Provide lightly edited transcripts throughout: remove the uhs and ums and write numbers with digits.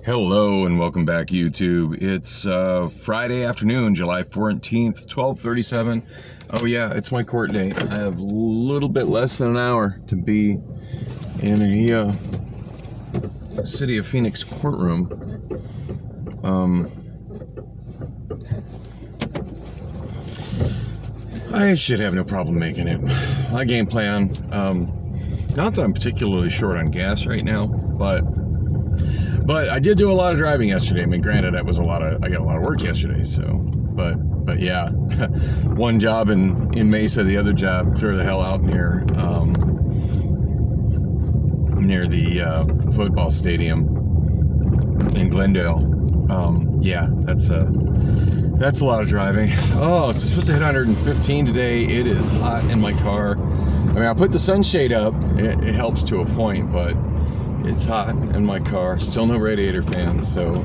Hello and welcome back, YouTube. It's Friday afternoon, July 14th, 12:37. Oh yeah, it's my court date. I have a little bit less than an hour to be in a city of Phoenix courtroom. I should have no problem making it. My game plan, not that I'm particularly short on gas right now, but I did do a lot of driving yesterday. I mean, granted, I got a lot of work yesterday, so, but yeah, one job in Mesa, the other job clear the hell out near the football stadium in Glendale. Yeah, that's a lot of driving. Oh, it's supposed to hit 115 today. It is hot in my car. I mean, I put the sunshade up. It helps to a point, but it's hot in my car. Still no radiator fan, so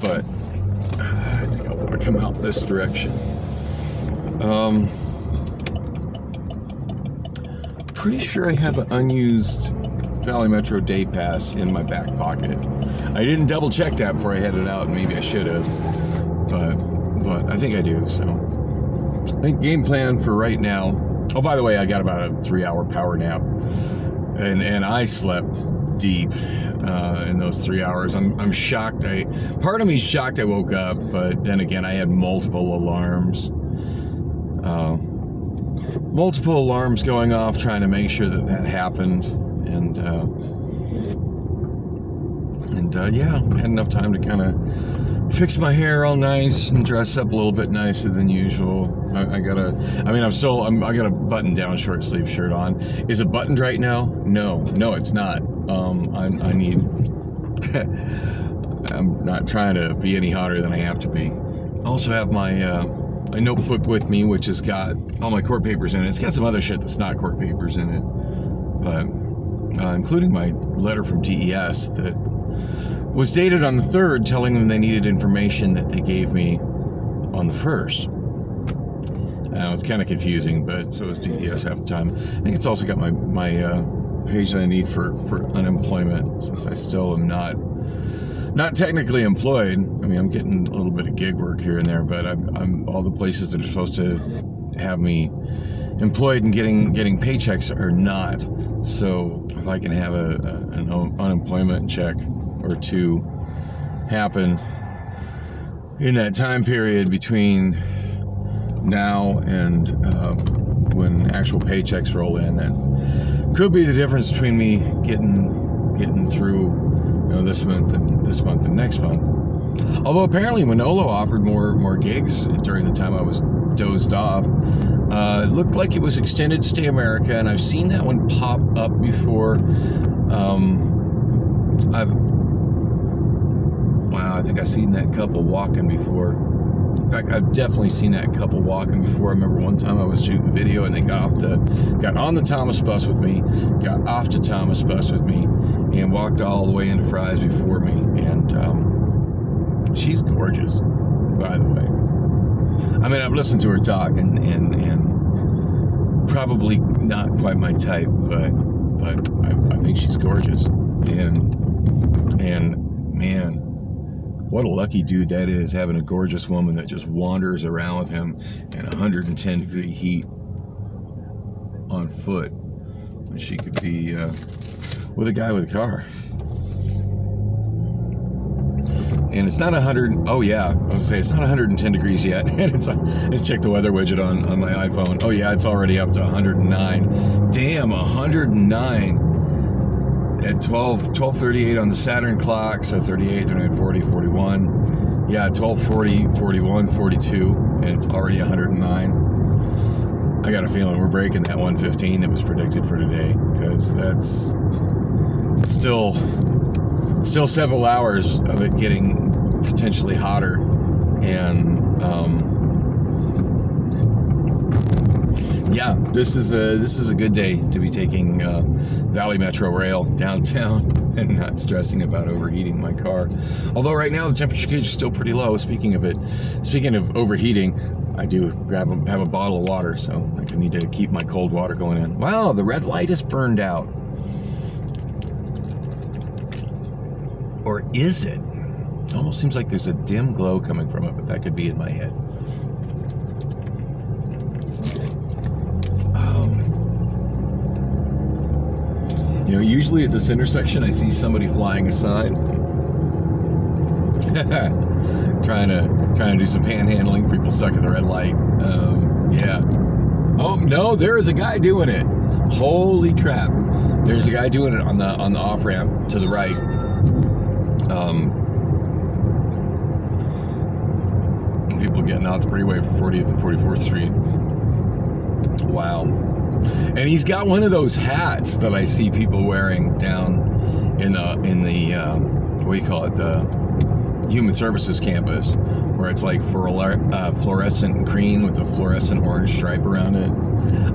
but I think I want to come out this direction. Pretty sure I have an unused Valley Metro Day Pass in my back pocket. I didn't double check that before I headed out, and maybe I should have, but I think I do. So I think game plan for right now. Oh, by the way, I got about a 3-hour power nap, and I slept deep in those 3 hours. I'm shocked. Part of me's shocked I woke up, but then again, I had multiple alarms going off trying to make sure that happened, and yeah, had enough time to kind of fix my hair all nice and dress up a little bit nicer than usual. I got a button-down short sleeve shirt on. Is it buttoned right now? No, it's not. I need. I'm not trying to be any hotter than I have to be. I also have my a notebook with me, which has got all my court papers in it. It's got some other shit that's not court papers in it, but including my letter from DES that was dated on the 3rd, telling them they needed information that they gave me on the 1st. It's kind of confusing, but so is DES half the time. I think it's also got my page that I need for unemployment, since I still am not technically employed. I mean, I'm getting a little bit of gig work here and there, but I'm all the places that are supposed to have me employed and getting paychecks are not. So if I can have an unemployment check or two happen in that time period between now and when actual paychecks roll in, that could be the difference between me getting through this month and next month. Although apparently Manolo offered more gigs during the time I was dozed off. It looked like it was extended stay America, and I've seen that one pop up before. I think I've seen that couple walking before. In fact, I've definitely seen that couple walking before. I remember one time I was shooting video, and they got on the Thomas bus with me, got off the Thomas bus with me, and walked all the way into Fry's before me. And she's gorgeous, by the way. I mean, I've listened to her talk, and probably not quite my type, but I think she's gorgeous. And man, what a lucky dude that is, having a gorgeous woman that just wanders around with him in 110 degree heat on foot when she could be with a guy with a car. And it's not 100. Oh yeah, I was gonna say it's not 110 degrees yet. And let's check the weather widget on my iPhone. Oh yeah, it's already up to 109. Damn, 109 at 12:38 on the Saturn clock. So 38, 39, 40, 41. Yeah, 12:40, 41, 42, and it's already 109. I got a feeling we're breaking that 115 that was predicted for today, because that's still several hours of it getting potentially hotter. And yeah, this is a good day to be taking Valley Metro Rail downtown and not stressing about overheating my car. Although right now the temperature gauge is still pretty low. Speaking of overheating, I do have a bottle of water, so I need to keep my cold water going in. Wow, the red light is burned out. Or is it? It almost seems like there's a dim glow coming from it, but that could be in my head. Usually at this intersection, I see somebody flying a sign, trying to do some panhandling for people stuck at the red light. Yeah. Oh no, there is a guy doing it. Holy crap! There's a guy doing it on the off ramp to the right. People getting out the freeway for 40th and 44th Street. Wow. And he's got one of those hats that I see people wearing down in the what do you call it, the Human Services campus, where it's like fluorescent green with a fluorescent orange stripe around it.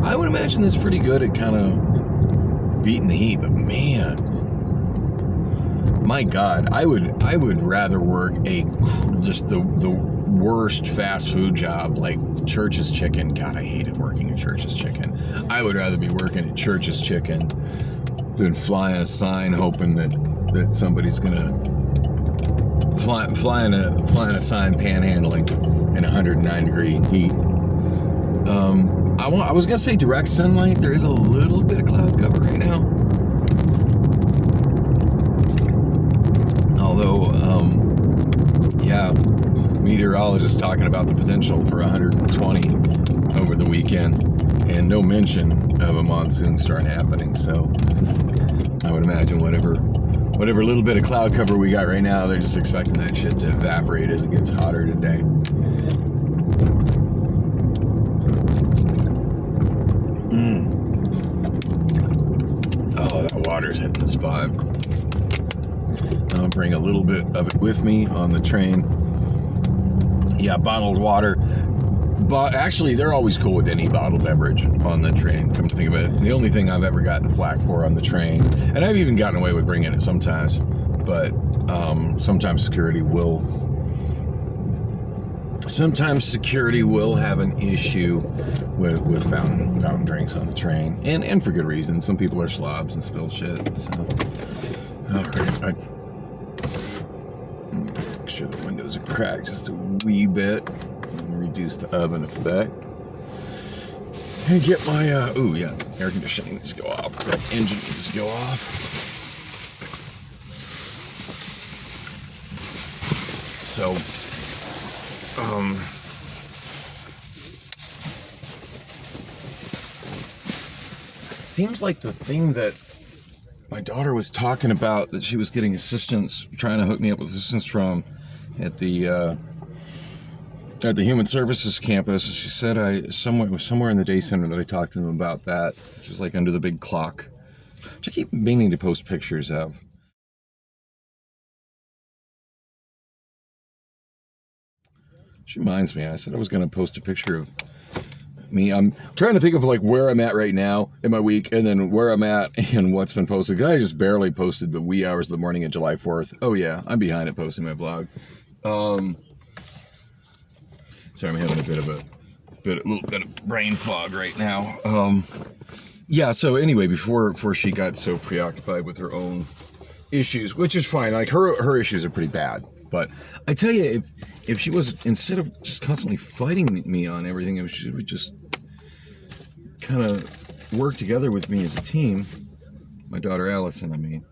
I would imagine that's pretty good at kind of beating the heat, but man, my God, I would rather work just the worst fast food job like Church's Chicken. God, I hated working at Church's Chicken. I would rather be working at Church's Chicken than flying a sign hoping that somebody's gonna flying a sign panhandling in 109-degree heat. I was gonna say direct sunlight. There is a little bit of cloud cover right now, although yeah, meteorologists talking about the potential for 120 over the weekend, and no mention of a monsoon starting happening. So I would imagine whatever little bit of cloud cover we got right now, they're just expecting that shit to evaporate as it gets hotter today. Oh, that water's hitting the spot. I'll bring a little bit of it with me on the train. Yeah, bottled water. But actually, they're always cool with any bottled beverage on the train, come to think of it. The only thing I've ever gotten flack for on the train, and I've even gotten away with bringing it sometimes, but sometimes security will have an issue with fountain drinks on the train, and for good reason. Some people are slobs and spill shit. So, all right, make sure the windows are cracked just a wee bit. Reduce the oven effect. And get my air conditioning needs to go off. That engine needs to go off. So, seems like the thing that my daughter was talking about, that she was getting assistance, trying to hook me up with assistance from at the Human Services campus. She said it was somewhere in the day center that I talked to them about that, which is like under the big clock, which I keep meaning to post pictures of. She reminds me, I said I was going to post a picture of me. I'm trying to think of like where I'm at right now in my week, and then where I'm at and what's been posted. I just barely posted the wee hours of the morning of July 4th. Oh yeah, I'm behind at posting my vlog. Sorry, I'm having a little bit of brain fog right now. Yeah, so anyway, before she got so preoccupied with her own issues, which is fine, like her issues are pretty bad, but I tell you, if she was, instead of just constantly fighting me on everything, if she would just kind of work together with me as a team, my daughter Allison, I mean,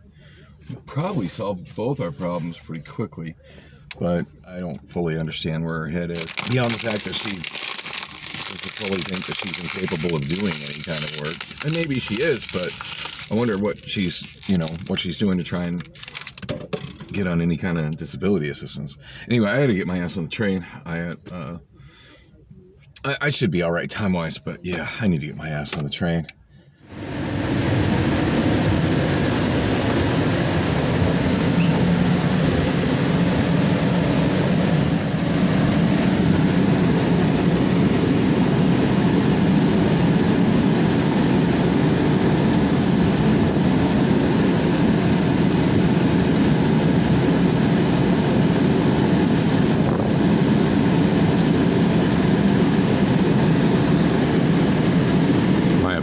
we'd probably solve both our problems pretty quickly. But I don't fully understand where her head is, beyond the fact that she doesn't fully think that she's incapable of doing any kind of work. And maybe she is, but I wonder what she's doing to try and get on any kind of disability assistance. Anyway, I had to get my ass on the train. I should be all right time-wise, but yeah, I need to get my ass on the train.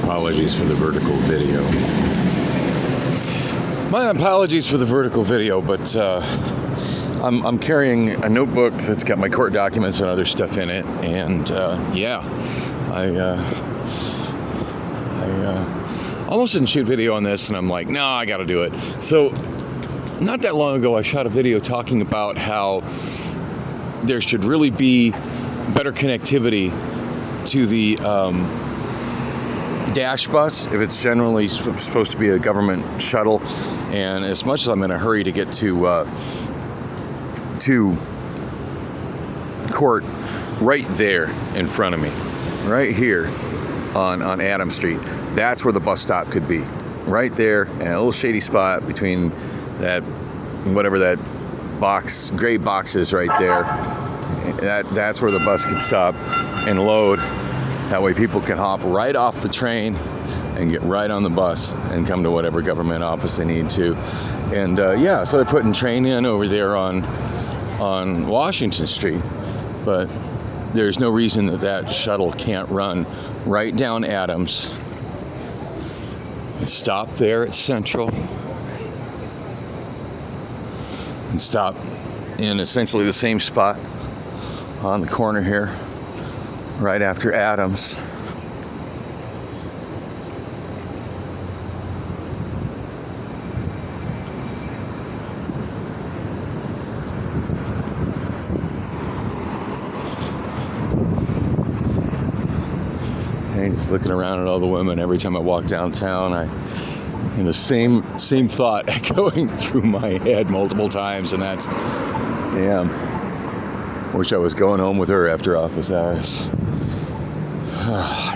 Apologies for the vertical video. My apologies for the vertical video, but I'm carrying a notebook that's got my court documents and other stuff in it, and I almost didn't shoot video on this, and I'm like, no, I got to do it. So, not that long ago, I shot a video talking about how there should really be better connectivity to the dash bus if it's generally supposed to be a government shuttle. And as much as I'm in a hurry to get to court, right there in front of me, right here on Adams Street, that's where the bus stop could be. Right there, and a little shady spot between that, whatever that box, gray box is right there. That's where the bus could stop and load. That way people can hop right off the train and get right on the bus and come to whatever government office they need to. And so they're putting train in over there on Washington Street, but there's no reason that shuttle can't run right down Adams and stop there at Central and stop in essentially the same spot on the corner here right after Adams. And just looking around at all the women every time I walk downtown, and the same thought echoing through my head multiple times, and that's, damn, wish I was going home with her after office hours.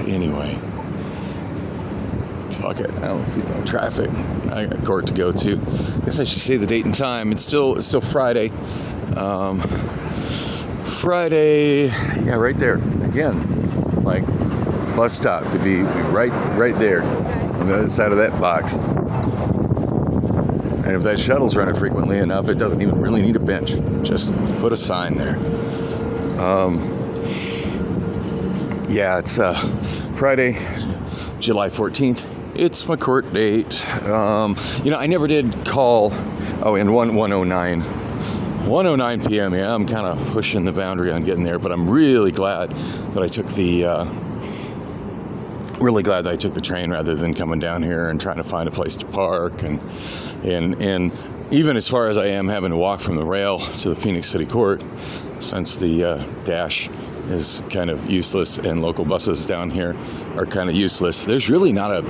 Anyway, fuck it. I don't see no traffic. I got court to go to. I guess I should say the date and time. It's still Friday. Friday, yeah, right there. Again, like, bus stop could be right there on the other side of that box. And if that shuttle's running frequently enough, it doesn't even really need a bench. Just put a sign there. It's Friday, July 14th. It's my court date. I never did call. Oh, and 1:09 p.m. Yeah, I'm kind of pushing the boundary on getting there, but I'm really glad that I took the train rather than coming down here and trying to find a place to park, and even as far as I am having to walk from the rail to the Phoenix City Court, since the dash is kind of useless and local buses down here are kind of useless, there's really not a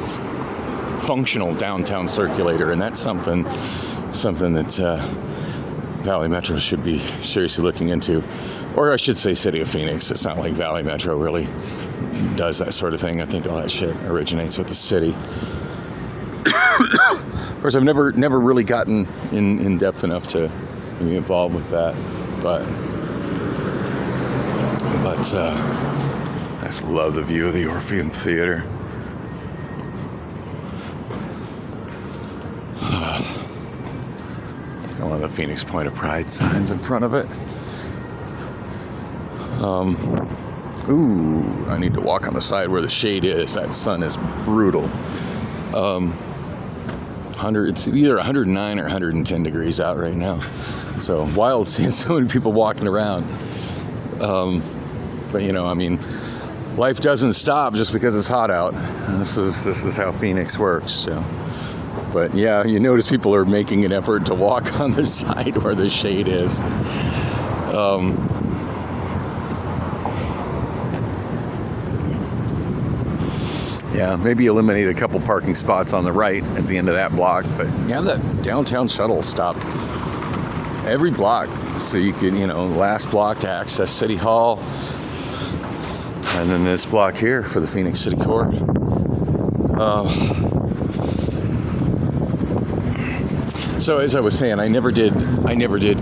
functional downtown circulator, and that's something that Valley Metro should be seriously looking into. Or I should say City of Phoenix. It's not like Valley Metro really does that sort of thing. I think all that shit originates with the city. Of course, I've never really gotten in depth enough to be involved with that, but I just love the view of the Orpheum Theater. It's got one of the Phoenix Point of Pride signs in front of it. I need to walk on the side where the shade is. That sun is brutal. It's either 109 or 110 degrees out right now. So wild seeing so many people walking around. But life doesn't stop just because it's hot out. This is how Phoenix works. So, but yeah, you notice people are making an effort to walk on the side where the shade is. Maybe eliminate a couple parking spots on the right at the end of that block, but you have that downtown shuttle stop every block, so you can, last block to access City Hall, and then this block here for the Phoenix City Court. So as I was saying, I never did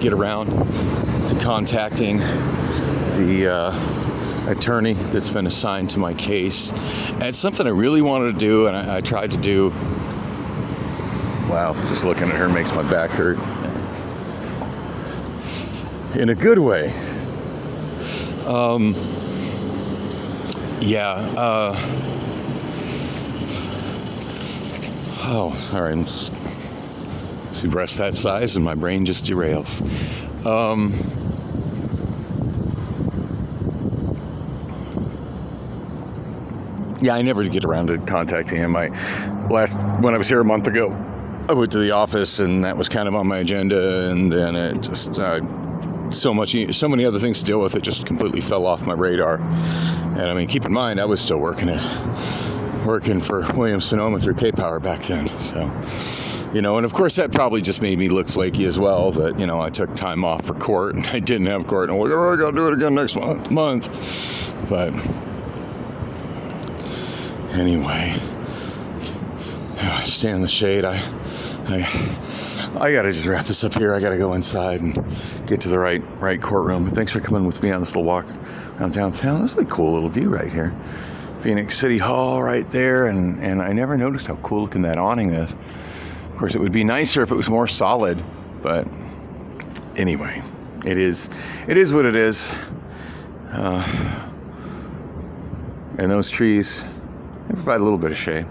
get around to contacting the attorney that's been assigned to my case. And it's something I really wanted to do, and I tried to do. Wow, just looking at her makes my back hurt. In a good way. Sorry, I'm just See breasts that size and my brain just derails. Yeah, I never did get around to contacting him. When I was here a month ago, I went to the office and that was kind of on my agenda, and then it just so many other things to deal with. It just completely fell off my radar. And I mean, keep in mind, I was still working for Williams-Sonoma through K-Power back then. So, and of course that probably just made me look flaky as well. That I took time off for court and I didn't have court, and I'm like, I gotta do it again next month. But anyway, stay in the shade. I gotta just wrap this up here. I gotta go inside and get to the right courtroom. But thanks for coming with me on this little walk around downtown. This is a cool little view right here. Phoenix City Hall right there, and I never noticed how cool looking that awning is. Of course, it would be nicer if it was more solid, but anyway, it is what it is. And those trees, they provide a little bit of shade.